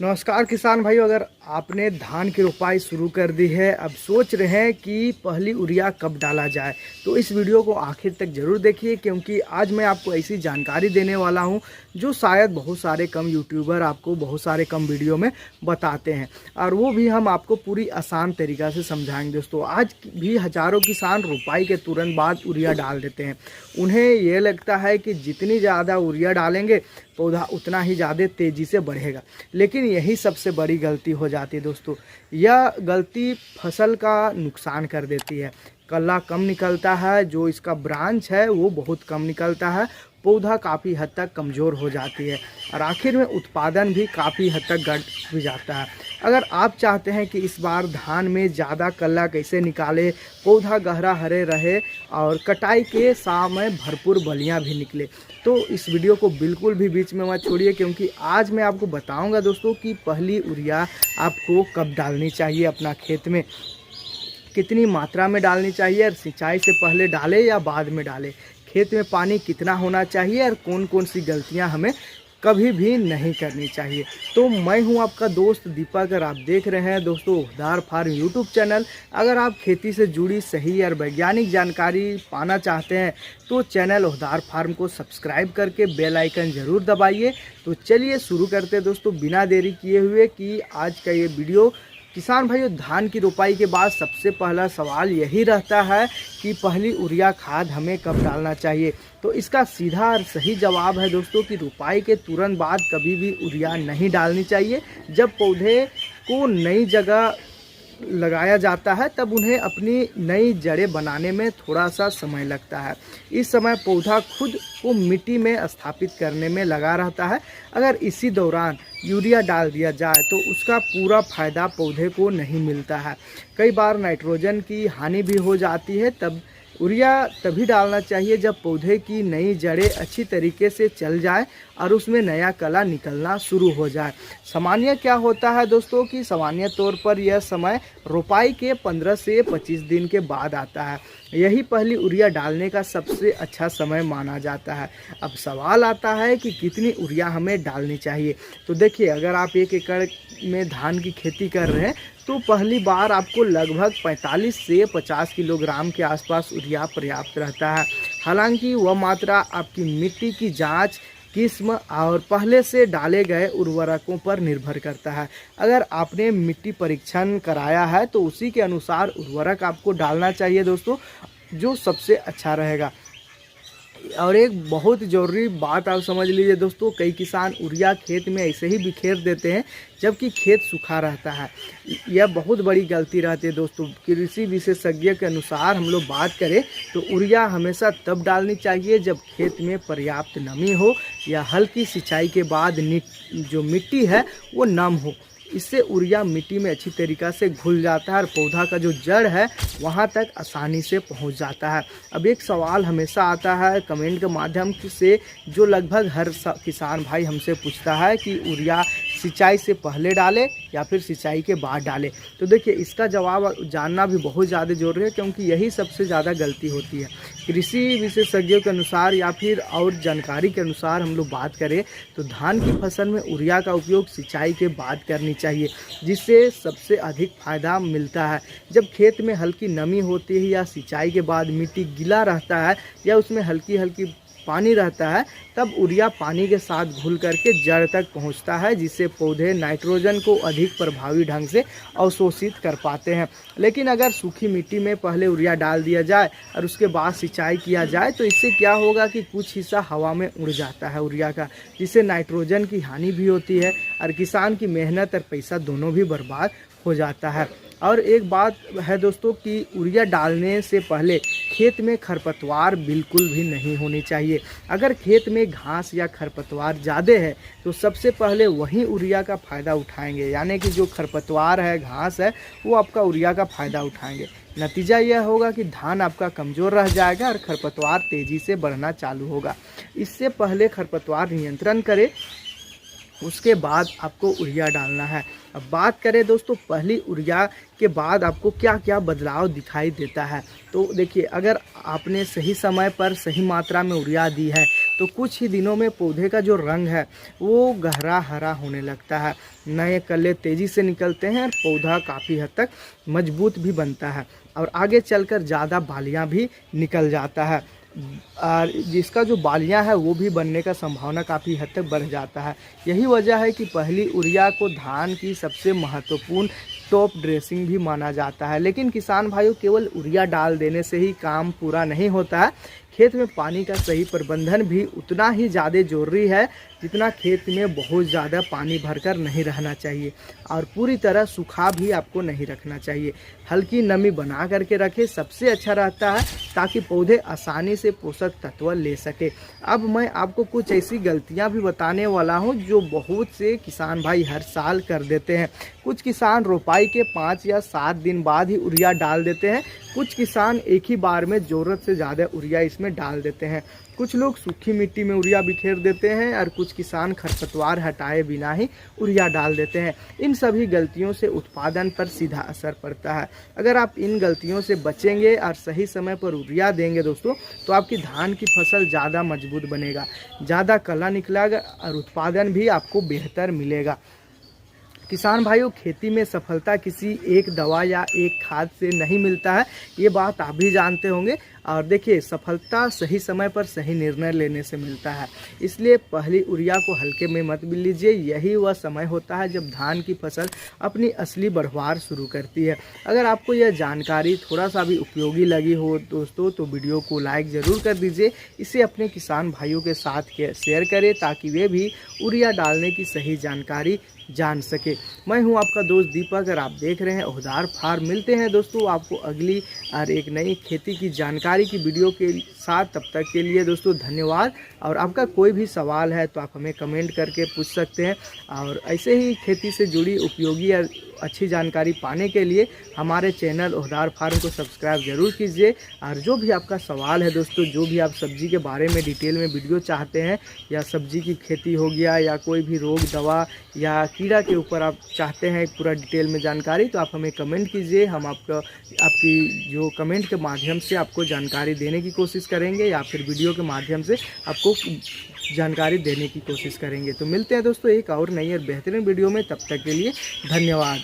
नमस्कार किसान भाइयों, अगर आपने धान की रोपाई शुरू कर दी है, अब सोच रहे हैं कि पहली यूरिया कब डाला जाए, तो इस वीडियो को आखिर तक ज़रूर देखिए, क्योंकि आज मैं आपको ऐसी जानकारी देने वाला हूं जो शायद बहुत सारे कम यूट्यूबर आपको बहुत सारे कम वीडियो में बताते हैं, और वो भी हम आपको पूरी आसान तरीक़ा से समझाएंगे। दोस्तों, आज भी हज़ारों किसान रोपाई के तुरंत बाद यूरिया डाल देते हैं। उन्हें ये लगता है कि जितनी ज़्यादा यूरिया डालेंगे पौधा उतना ही ज़्यादा तेज़ी से बढ़ेगा, लेकिन यही सबसे बड़ी गलती हो जाती है। दोस्तों, यह गलती फसल का नुकसान कर देती है। कल्ला कम निकलता है, जो इसका ब्रांच है वो बहुत कम निकलता है, पौधा काफ़ी हद तक कमज़ोर हो जाती है और आखिर में उत्पादन भी काफ़ी हद तक घट भी जाता है। अगर आप चाहते हैं कि इस बार धान में ज़्यादा कल्ला कैसे निकाले, पौधा गहरा हरे रहे और कटाई के समय भरपूर बलियां भी निकले, तो इस वीडियो को बिल्कुल भी बीच में मत छोड़िए, क्योंकि आज मैं आपको बताऊंगा दोस्तों कि पहली यूरिया आपको कब डालनी चाहिए, अपना खेत में कितनी मात्रा में डालनी चाहिए, और सिंचाई से पहले डालें या बाद में डालें, खेत में पानी कितना होना चाहिए और कौन कौन सी गलतियां हमें कभी भी नहीं करनी चाहिए। तो मैं हूं आपका दोस्त दीपक और आप देख रहे हैं दोस्तों ओहदार फार्म यूट्यूब चैनल। अगर आप खेती से जुड़ी सही और वैज्ञानिक जानकारी पाना चाहते हैं तो चैनल ओहदार फार्म को सब्सक्राइब करके बेल आइकन ज़रूर दबाइए। तो चलिए शुरू करते हैं दोस्तों, बिना देरी किए हुए कि आज का ये वीडियो। किसान भाइयों, धान की रोपाई के बाद सबसे पहला सवाल यही रहता है कि पहली यूरिया खाद हमें कब डालना चाहिए। तो इसका सीधा और सही जवाब है दोस्तों कि रोपाई के तुरंत बाद कभी भी यूरिया नहीं डालनी चाहिए। जब पौधे को नई जगह लगाया जाता है तब उन्हें अपनी नई जड़ें बनाने में थोड़ा सा समय लगता है। इस समय पौधा खुद को मिट्टी में स्थापित करने में लगा रहता है। अगर इसी दौरान यूरिया डाल दिया जाए तो उसका पूरा फायदा पौधे को नहीं मिलता है। कई बार नाइट्रोजन की हानि भी हो जाती है। तब यूरिया तभी डालना चाहिए जब पौधे की नई जड़ें अच्छी तरीके से चल जाए और उसमें नया कला निकलना शुरू हो जाए। सामान्य क्या होता है दोस्तों कि सामान्य तौर पर यह समय रोपाई के 15 से 25 दिन के बाद आता है। यही पहली यूरिया डालने का सबसे अच्छा समय माना जाता है। अब सवाल आता है कि कितनी यूरिया हमें डालनी चाहिए। तो देखिए, अगर आप 1 एकड़ में धान की खेती कर रहे हैं तो पहली बार आपको लगभग 45 से 50 किलोग्राम के आसपास यूरिया पर्याप्त रहता है। हालांकि वह मात्रा आपकी मिट्टी की जांच, किस्म और पहले से डाले गए उर्वरकों पर निर्भर करता है। अगर आपने मिट्टी परीक्षण कराया है तो उसी के अनुसार उर्वरक आपको डालना चाहिए दोस्तों, जो सबसे अच्छा रहेगा। और एक बहुत ज़रूरी बात आप समझ लीजिए दोस्तों, कई किसान यूरिया खेत में ऐसे ही बिखेर देते हैं जबकि खेत सूखा रहता है। यह बहुत बड़ी गलती रहती है दोस्तों। कृषि विशेषज्ञ के अनुसार हम लोग बात करें तो यूरिया हमेशा तब डालनी चाहिए जब खेत में पर्याप्त नमी हो या हल्की सिंचाई के बाद जो मिट्टी है वो नम हो। इससे यूरिया मिट्टी में अच्छी तरीक़ा से घुल जाता है और पौधा का जो जड़ है वहाँ तक आसानी से पहुँच जाता है। अब एक सवाल हमेशा आता है कमेंट के माध्यम से, जो लगभग हर किसान भाई हमसे पूछता है कि यूरिया सिंचाई से पहले डाले या फिर सिंचाई के बाद डाले। तो देखिए, इसका जवाब जानना भी बहुत ज़्यादा ज़रूरी है, क्योंकि यही सबसे ज़्यादा गलती होती है। कृषि विशेषज्ञों के अनुसार या फिर और जानकारी के अनुसार हम लोग बात करें तो धान की फसल में यूरिया का उपयोग सिंचाई के बाद करनी चाहिए, जिससे सबसे अधिक फायदा मिलता है। जब खेत में हल्की नमी होती है या सिंचाई के बाद मिट्टी गीला रहता है या उसमें हल्की हल्की पानी रहता है, तब यूरिया पानी के साथ घुल करके जड़ तक पहुंचता है, जिससे पौधे नाइट्रोजन को अधिक प्रभावी ढंग से अवशोषित कर पाते हैं। लेकिन अगर सूखी मिट्टी में पहले यूरिया डाल दिया जाए और उसके बाद सिंचाई किया जाए तो इससे क्या होगा कि कुछ हिस्सा हवा में उड़ जाता है यूरिया का, जिससे नाइट्रोजन की हानि भी होती है और किसान की मेहनत और पैसा दोनों भी बर्बाद हो जाता है। और एक बात है दोस्तों कि यूरिया डालने से पहले खेत में खरपतवार बिल्कुल भी नहीं होनी चाहिए। अगर खेत में घास या खरपतवार ज़्यादा है तो सबसे पहले वही यूरिया का फ़ायदा उठाएंगे, यानी कि जो खरपतवार है, घास है, वो आपका यूरिया का फ़ायदा उठाएंगे। नतीजा यह होगा कि धान आपका कमज़ोर रह जाएगा और खरपतवार तेज़ी से बढ़ना चालू होगा। इससे पहले खरपतवार नियंत्रण करें, उसके बाद आपको यूरिया डालना है। अब बात करें दोस्तों पहली यूरिया के बाद आपको क्या क्या बदलाव दिखाई देता है। तो देखिए, अगर आपने सही समय पर सही मात्रा में यूरिया दी है तो कुछ ही दिनों में पौधे का जो रंग है वो गहरा हरा होने लगता है, नए कल्ले तेज़ी से निकलते हैं और पौधा काफ़ी हद तक मजबूत भी बनता है और आगे चलकर ज़्यादा बालियाँ भी निकल जाता है और जिसका जो बालियाँ है वो भी बनने का संभावना काफ़ी हद तक बढ़ जाता है। यही वजह है कि पहली यूरिया को धान की सबसे महत्वपूर्ण टॉप ड्रेसिंग भी माना जाता है। लेकिन किसान भाइयों, केवल यूरिया डाल देने से ही काम पूरा नहीं होता है। खेत में पानी का सही प्रबंधन भी उतना ही ज़्यादा ज़रूरी है जितना खेत में बहुत ज़्यादा पानी भरकर नहीं रहना चाहिए और पूरी तरह सूखा भी आपको नहीं रखना चाहिए। हल्की नमी बना करके रखें, सबसे अच्छा रहता है ताकि पौधे आसानी से पोषक तत्व ले सके। अब मैं आपको कुछ ऐसी गलतियां भी बताने वाला हूं जो बहुत से किसान भाई हर साल कर देते हैं। कुछ किसान रोपाई के 5 या 7 दिन बाद ही यूरिया डाल देते हैं। कुछ किसान एक ही बार में ज़रूरत से ज़्यादा यूरिया इसमें डाल देते हैं। कुछ लोग सूखी मिट्टी में यूरिया बिखेर देते हैं और कुछ किसान खरपतवार हटाए बिना ही यूरिया डाल देते हैं। इन सभी गलतियों से उत्पादन पर सीधा असर पड़ता है। अगर आप इन गलतियों से बचेंगे और सही समय पर यूरिया देंगे दोस्तों, तो आपकी धान की फसल ज़्यादा मजबूत बनेगा, ज़्यादा कला निकलेगा और उत्पादन भी आपको बेहतर मिलेगा। किसान भाइयों, खेती में सफलता किसी एक दवा या एक खाद से नहीं मिलता है, ये बात आप भी जानते होंगे। और देखिए, सफलता सही समय पर सही निर्णय लेने से मिलता है। इसलिए पहली यूरिया को हल्के में मत लीजिए। यही वह समय होता है जब धान की फसल अपनी असली बढ़वार शुरू करती है। अगर आपको यह जानकारी थोड़ा सा भी उपयोगी लगी हो दोस्तों, तो वीडियो को लाइक ज़रूर कर दीजिए। इसे अपने किसान भाइयों के साथ शेयर करें ताकि वे भी यूरिया डालने की सही जानकारी जान सके। मैं हूं आपका दोस्त दीपक और आप देख रहे हैं ओहदार फार्म। मिलते हैं दोस्तों आपको अगली और एक नई खेती की जानकारी की वीडियो के साथ। तब तक के लिए दोस्तों धन्यवाद। और आपका कोई भी सवाल है तो आप हमें कमेंट करके पूछ सकते हैं। और ऐसे ही खेती से जुड़ी उपयोगी और अच्छी जानकारी पाने के लिए हमारे चैनल ओहदार फार्म को सब्सक्राइब ज़रूर कीजिए। और जो भी आपका सवाल है दोस्तों, जो भी आप सब्जी के बारे में डिटेल में वीडियो चाहते हैं, या सब्जी की खेती हो गया या कोई भी रोग दवा या कीड़ा के ऊपर आप चाहते हैं पूरा डिटेल में जानकारी, तो आप हमें कमेंट कीजिए। हम आपकी जो कमेंट के माध्यम से आपको जानकारी देने की कोशिश करेंगे या फिर वीडियो के माध्यम से आपको जानकारी देने की कोशिश करेंगे। तो मिलते हैं दोस्तों एक और नई और बेहतरीन वीडियो में। तब तक के लिए धन्यवाद।